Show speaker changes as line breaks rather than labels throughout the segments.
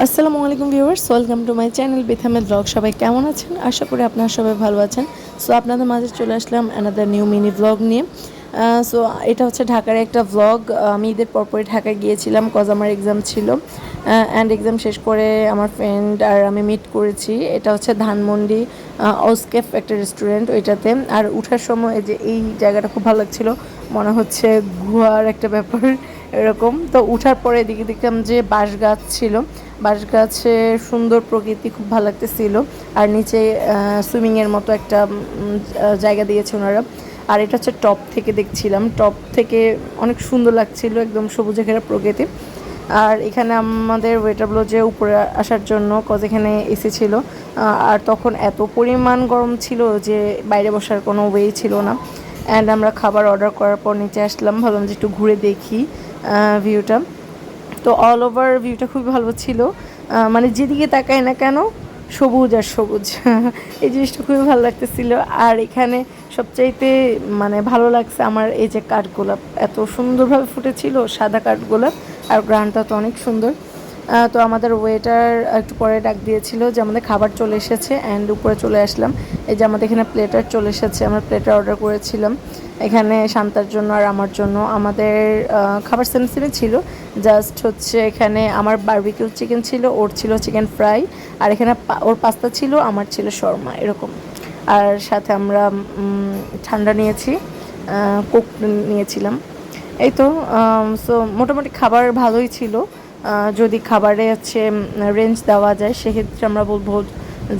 আসসালামু আলাইকুম viewers, welcome to my channel বিথামের ব্লগ। সবাই কেমন আছেন? আশা করি আপনারা সবাই ভালো আছেন। সো আপনাদের মাঝে চলে আসলাম অ্যানাদার নিউ মিনি ব্লগ নিয়ে। সো এটা হচ্ছে ঢাকার একটা ব্লগ। আমি ঈদের পরপরই ঢাকায় গিয়েছিলাম কজ আমার এক্সাম ছিল, অ্যান্ড এক্সাম শেষ করে আমার ফ্রেন্ড আর আমি মিট করেছি। এটা হচ্ছে ধানমন্ডি অসকেফ একটা রেস্টুরেন্ট, ওইটাতে। আর ওঠার সময় যে এই জায়গাটা খুব ভালো লাগছিল, মনে হচ্ছে গুহার একটা ব্যাপার এরকম। তো উঠার পরে এদিকে দেখলাম যে বাঁশ গাছ ছিল, বাঁশ গাছের সুন্দর প্রকৃতি খুব ভালো লাগতেছিল। আর নিচে সুইমিংয়ের মতো একটা জায়গা দিয়েছে ওনারা। আর এটা হচ্ছে টপ থেকে দেখছিলাম, টপ থেকে অনেক সুন্দর লাগছিল, একদম সবুজে ঘেরা প্রকৃতি। আর এখানে আমাদের ওয়েটার বলল যে উপরে আসার জন্য, কজ এখানে এসি ছিল। আর তখন এত পরিমাণ গরম ছিল যে বাইরে বসার কোনো ওয়েই ছিল না। অ্যান্ড আমরা খাবার অর্ডার করার পর নিচে আসলাম, ভাবলাম যে একটু ঘুরে দেখি ভিউটা। তো অল ওভার ভিউটা খুবই ভালো ছিল, মানে যেদিকে তাকাই না কেন সবুজ আর সবুজ এই জিনিসটা খুবই ভালো লাগতেছিল। আর এখানে সবচাইতে মানে ভালো লাগছে আমার এই যে কাঠগোলাপ, এত সুন্দরভাবে ফুটেছিল সাদা কাঠগোলাপ, আর গ্রানটা তো অনেক সুন্দর। তো আমাদের ওয়েটার একটু পরে ডাক দিয়েছিল যে আমাদের খাবার চলে এসেছে, অ্যান্ড উপরে চলে আসলাম। এই যে আমাদের এখানে প্লেটার চলে এসেছে, আমরা প্লেটার অর্ডার করেছিলাম এখানে শান্তার জন্য আর আমার জন্য। আমাদের খাবার সেম সেমই ছিল, জাস্ট হচ্ছে এখানে আমার বারবিকিউ চিকেন ছিল, ওর ছিল চিকেন ফ্রাই, আর এখানে ওর পাস্তা ছিল, আমার ছিল শর্মা এরকম। আর সাথে আমরা ঠান্ডা নিয়েছি, কোক নিয়েছিলাম। এই তো। সো মোটামুটি খাবার ভালোই ছিল। যদি খাবারে হচ্ছে রেঞ্জ দেওয়া যায় সেক্ষেত্রে আমরা বলবো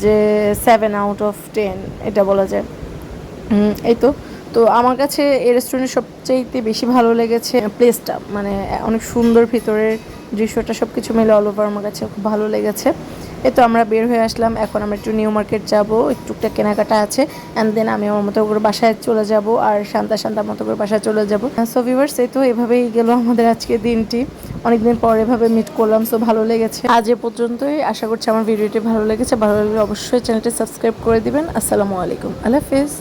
যে 7/10 এটা বলা যায়। এই তো। তো আমার কাছে এই রেস্টুরেন্টের সবচাইতে বেশি ভালো লেগেছে প্লেসটা, মানে অনেক সুন্দর, ভিতরের দৃশ্যটা সব কিছু মিলে অল ওভার আমার কাছে খুব ভালো লেগেছে। এই তো আমরা বের হয়ে আসলাম, এখন আমরা একটু নিউ মার্কেট যাব, একটুটা কেনাকাটা আছে, অ্যান্ড দেন আমি আমার মতো করে বাসায় চলে যাব, আর শান্তার মতো করে বাসায় চলে যাব। সো ভিউয়ার্স, এই তো এভাবেই গেল আমাদের আজকের দিনটি। অনেকদিন পর এভাবে মিট করলাম, সো ভালো লেগেছে। আজ এ পর্যন্তই, আশা করছি আমার ভিডিওটি ভালো লেগেছে। ভালো লাগলে অবশ্যই চ্যানেলটি সাবস্ক্রাইব করে দিবেন। আসসালামু আলাইকুম, আল্লাহ হাফেজ।